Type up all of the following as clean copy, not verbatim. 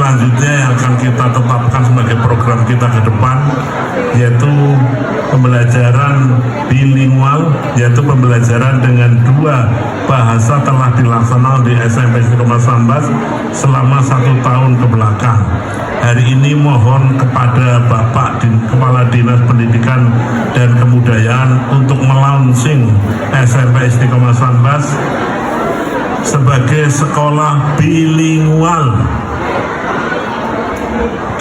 selanjutnya yang akan kita tetapkan sebagai program kita ke depan yaitu pembelajaran bilingual, yaitu pembelajaran dengan dua bahasa telah dilaksanakan di SMP Istiqomah Sambas selama 1 tahun ke belakang. Hari ini mohon kepada Bapak Kepala Dinas Pendidikan dan Kebudayaan untuk melaunching SMP Istiqomah Sambas sebagai sekolah bilingual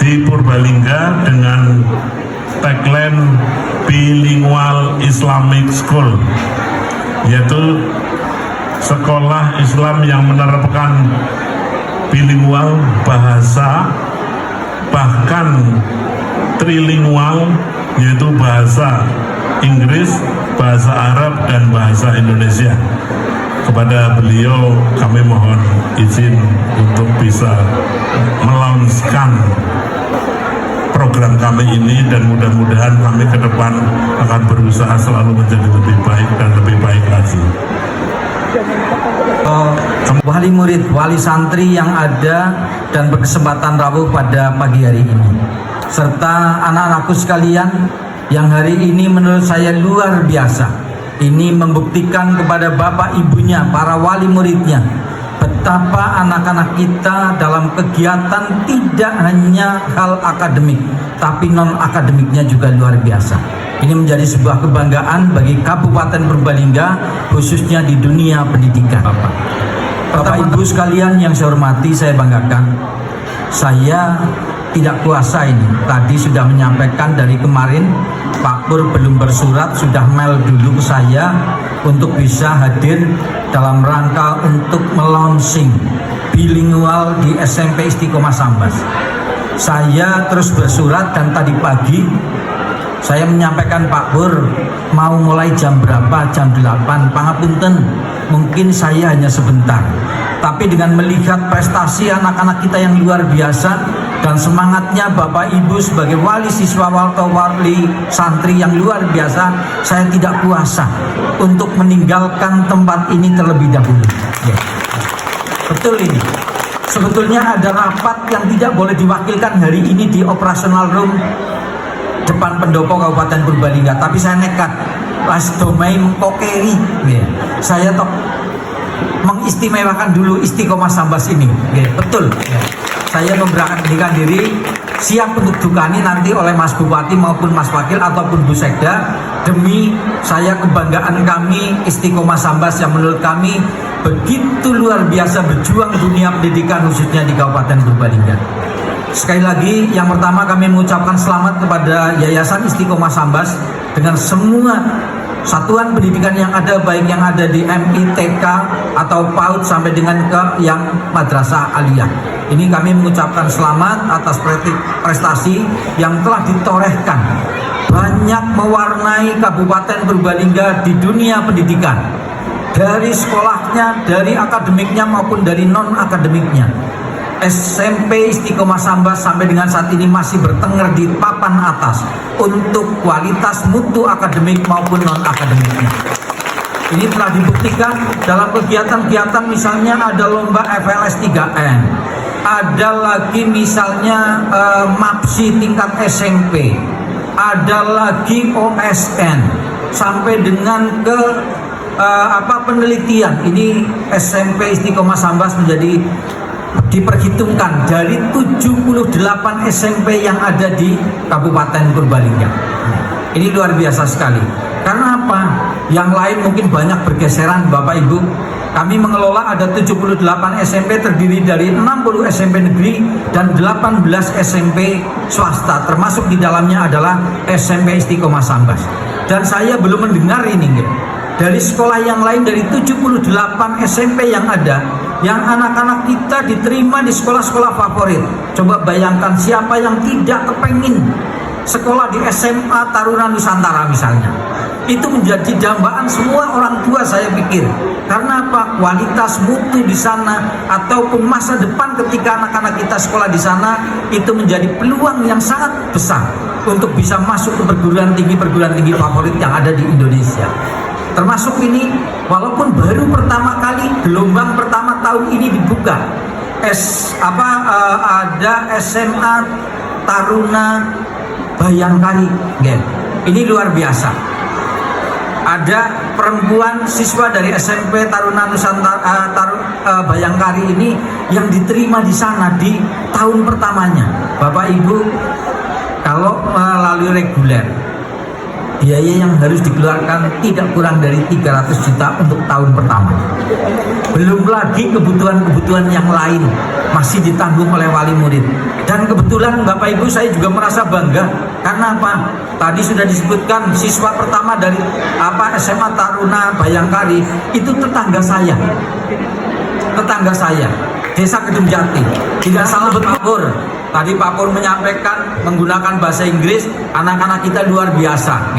di Purbalingga dengan tagline Bilingual Islamic School, yaitu sekolah Islam yang menerapkan bilingual bahasa, bahkan trilingual, yaitu bahasa Inggris, bahasa Arab, dan bahasa Indonesia. Kepada beliau kami mohon izin untuk bisa melaunchkan program kami ini, dan mudah-mudahan kami ke depan akan berusaha selalu menjadi lebih baik dan lebih baik lagi. Wali murid, wali santri yang ada dan berkesempatan rawuh pada pagi hari ini, serta anak-anakku sekalian yang hari ini menurut saya luar biasa. Ini membuktikan kepada bapak ibunya, para wali muridnya, betapa anak-anak kita dalam kegiatan tidak hanya hal akademik, tapi non-akademiknya juga luar biasa. Ini menjadi sebuah kebanggaan bagi Kabupaten Purbalingga, khususnya di dunia pendidikan. Bapak Ibu sekalian yang saya hormati, saya banggakan. Saya tidak kuasa ini. Tadi sudah menyampaikan dari kemarin, Pak Pur belum bersurat, sudah mail dulu ke saya untuk bisa hadir dalam rangka untuk melaunching bilingual di SMP Istiqomah Sambas. Saya terus bersurat dan tadi pagi saya menyampaikan, Pak Pur mau mulai jam berapa? Jam 8. Pangapunten, mungkin saya hanya sebentar. Tapi dengan melihat prestasi anak-anak kita yang luar biasa dan semangatnya Bapak Ibu sebagai wali siswa atau wali santri yang luar biasa, saya tidak kuasa untuk meninggalkan tempat ini terlebih dahulu. Ya. Betul ini. Sebetulnya ada rapat yang tidak boleh diwakilkan hari ini di operational room depan pendopo Kabupaten Purbalingga, tapi saya nekat. Pas domai mengkokeri, ya. Saya mengistimewakan dulu Istiqomah Sambas ini, ya, betul. Ya. Saya memberanikan diri, siap untuk dukani nanti oleh Mas Bupati maupun Mas Wakil ataupun Bu Sekda, demi saya kebanggaan kami Istiqomah Sambas yang menurut kami begitu luar biasa berjuang dunia pendidikan khususnya di Kabupaten Purbalingga. Sekali lagi, yang pertama kami mengucapkan selamat kepada Yayasan Istiqomah Sambas dengan semua satuan pendidikan yang ada, baik yang ada di MITK atau PAUD sampai dengan ke yang Madrasah Aliyah. Ini kami mengucapkan selamat atas prestasi yang telah ditorehkan, banyak mewarnai Kabupaten Purbalingga di dunia pendidikan, dari sekolahnya, dari akademiknya maupun dari non-akademiknya. SMP Istiqomah Sambas sampai dengan saat ini masih bertengger di papan atas untuk kualitas mutu akademik maupun non-akademiknya. Ini telah dibuktikan dalam kegiatan-kegiatan, misalnya ada lomba FLS 3N, ada lagi misalnya MAPSI tingkat SMP, ada lagi OSN, sampai dengan ke penelitian. Ini SMP Istiqomah Sambas menjadi diperhitungkan dari 78 SMP yang ada di Kabupaten Purbalingga. Ini luar biasa sekali. Karena apa? Yang lain mungkin banyak bergeseran, Bapak Ibu. Kami mengelola ada 78 SMP terdiri dari 60 SMP negeri dan 18 SMP swasta, termasuk di dalamnya adalah SMP Istiqomah Sambas. Dan saya belum mendengar ini, gitu, dari sekolah yang lain, dari 78 SMP yang ada, yang anak-anak kita diterima di sekolah-sekolah favorit. Coba bayangkan siapa yang tidak kepengin sekolah di SMA Taruna Nusantara misalnya. Itu menjadi dambaan semua orang tua, saya pikir. Karena apa? Kualitas mutu di sana ataupun masa depan ketika anak-anak kita sekolah di sana itu menjadi peluang yang sangat besar untuk bisa masuk ke perguruan tinggi favorit yang ada di Indonesia. Termasuk ini, walaupun baru pertama kali gelombang pertama tahun ini dibuka, ada SMA Taruna Bayangkari. Ini luar biasa. Ada perempuan siswa dari SMP Taruna Nusantara Bayangkari ini yang diterima di sana di tahun pertamanya. Bapak Ibu, kalau melalui reguler, biaya yang harus dikeluarkan tidak kurang dari 300 juta untuk tahun pertama. Belum lagi kebutuhan-kebutuhan yang lain masih ditanggung oleh wali murid. Dan kebetulan Bapak Ibu, saya juga merasa bangga. Karena apa? Tadi sudah disebutkan siswa pertama dari SMA Taruna Bayangkari itu tetangga saya. Desa Kedung Jati. Tidak salah Pak Pur. Tadi Pak Pur menyampaikan menggunakan bahasa Inggris, anak-anak kita luar biasa.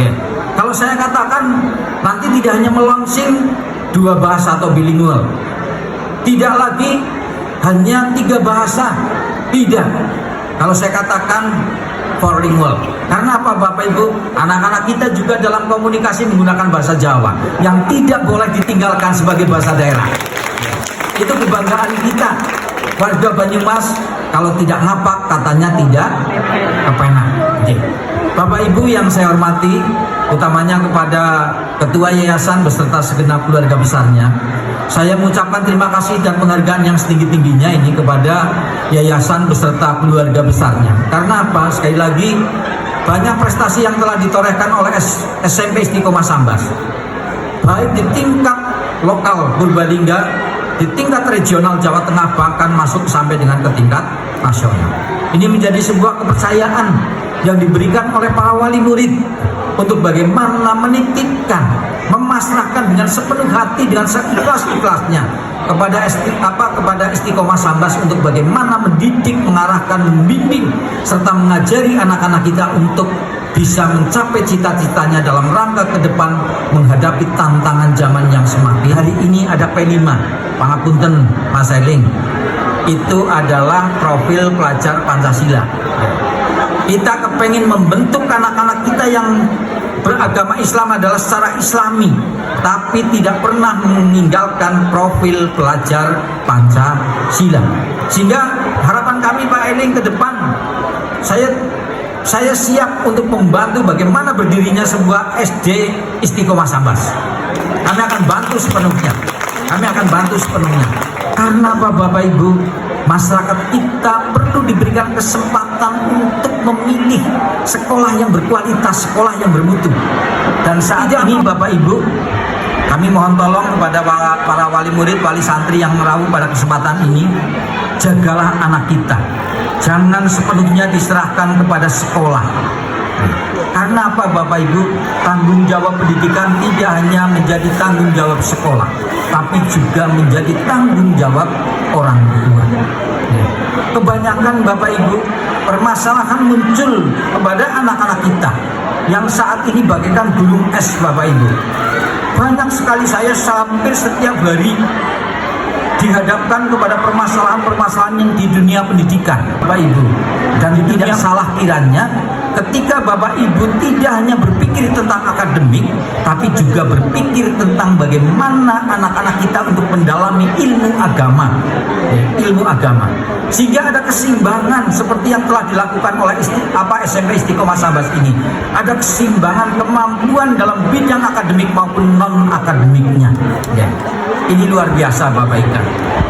Kalau saya katakan nanti tidak hanya melaunching 2 bahasa atau bilingual, tidak lagi hanya 3 bahasa, tidak. Kalau saya katakan fourlingual. Karena apa Bapak Ibu? Anak-anak kita juga dalam komunikasi menggunakan bahasa Jawa yang tidak boleh ditinggalkan sebagai bahasa daerah. Itu kebanggaan kita. Warga Banyumas kalau tidak ngapak katanya tidak kepenak. Bapak Ibu yang saya hormati, utamanya kepada Ketua Yayasan beserta segenap keluarga besarnya, saya mengucapkan terima kasih dan penghargaan yang setinggi-tingginya ini kepada Yayasan beserta keluarga besarnya. Karena apa? Sekali lagi, banyak prestasi yang telah ditorehkan oleh SMP Istiqomah Sambas, baik di tingkat lokal Purbalingga, di tingkat regional Jawa Tengah, bahkan masuk sampai dengan ke tingkat nasional. Ini menjadi sebuah kepercayaan yang diberikan oleh para wali murid untuk bagaimana menitipkan, memasrahkan dengan sepenuh hati, dengan seikhlas-ikhlasnya kepada Istiqomah Sambas untuk bagaimana mendidik, mengarahkan, membimbing serta mengajari anak-anak kita untuk bisa mencapai cita-citanya dalam rangka ke depan menghadapi tantangan zaman yang semakin. Hari ini ada P5, pangapunten Mas Eling, itu adalah profil pelajar Pancasila. Kita kepengen membentuk anak-anak kita yang beragama Islam adalah secara Islami, tapi tidak pernah meninggalkan profil pelajar Pancasila. Sehingga harapan kami Pak Eling ke depan, saya siap untuk membantu bagaimana berdirinya sebuah SD Istiqomah Sambas. Kami akan bantu sepenuhnya. Karena apa Bapak Ibu? Masyarakat kita perlu diberikan kesempatan untuk memilih sekolah yang berkualitas, sekolah yang bermutu. Dan saat ini Bapak Ibu, kami mohon tolong kepada para wali murid, wali santri yang merawat pada kesempatan ini, jagalah anak kita. Jangan sepenuhnya diserahkan kepada sekolah. Karena apa Bapak Ibu? Tanggung jawab pendidikan tidak hanya menjadi tanggung jawab sekolah, tapi juga menjadi tanggung jawab orang tua. Kebanyakan Bapak Ibu, permasalahan muncul kepada anak-anak kita yang saat ini bagaikan gunung es Bapak Ibu. Banyak sekali saya hampir setiap hari dihadapkan kepada permasalahan-permasalahan yang di dunia pendidikan Bapak Ibu. Dan tidak salah kiranya ketika Bapak Ibu tidak hanya berpikir tentang akademik, tapi juga berpikir tentang bagaimana anak-anak kita untuk mendalami ilmu agama. Sehingga ada keseimbangan seperti yang telah dilakukan oleh SMP Istiqomah Sambas ini. Ada keseimbangan kemampuan dalam bidang akademik maupun non-akademiknya. Ini luar biasa Bapak Ibu.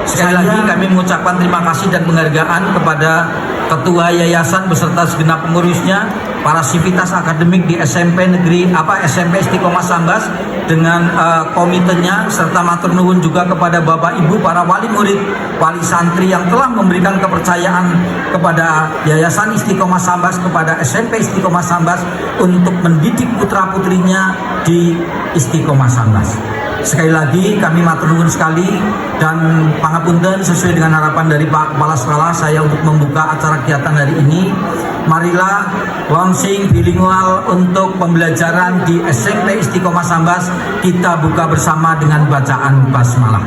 Sekali lagi kami mengucapkan terima kasih dan penghargaan kepada Ketua Yayasan beserta segenap pengurusnya, para sivitas akademik di SMP Istiqomah Sambas dengan komitenya, serta matur nuwun juga kepada Bapak Ibu para wali murid, wali santri yang telah memberikan kepercayaan kepada Yayasan Istiqomah Sambas, kepada SMP Istiqomah Sambas untuk mendidik putra-putrinya di Istiqomah Sambas. Sekali lagi kami matur nuwun sekali dan pangapunten sesuai dengan harapan dari Pak Kepala Sekolah saya untuk membuka acara kegiatan hari ini. Marilah launching bilingual untuk pembelajaran di SMP Istiqomah Sambas kita buka bersama dengan bacaan basmalah.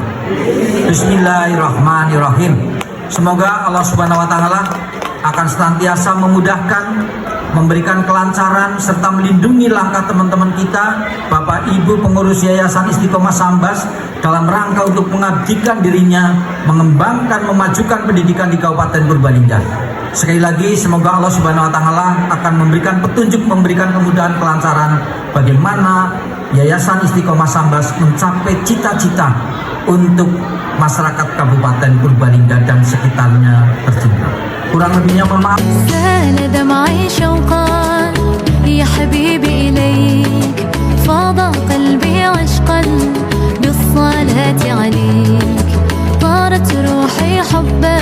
Bismillahirrahmanirrahim. Semoga Allah Subhanahu wa taala akan senantiasa memudahkan memberikan kelancaran serta melindungi langkah teman-teman kita, Bapak Ibu pengurus Yayasan Istiqomah Sambas, dalam rangka untuk mengabdikan dirinya, mengembangkan, memajukan pendidikan di Kabupaten Purbalingga. Sekali lagi, semoga Allah Subhanahu wa Ta'ala akan memberikan petunjuk, memberikan kemudahan, kelancaran bagaimana Yayasan Istiqomah Sambas mencapai cita-cita untuk masyarakat Kabupaten Purbalingga dan sekitarnya tercinta. Kurang lebihnya mohon maaf. سال دمعي شوقا يا حبيبي إليك فاض قلبي عشقا بالصلاة عليك طارت روحي حبا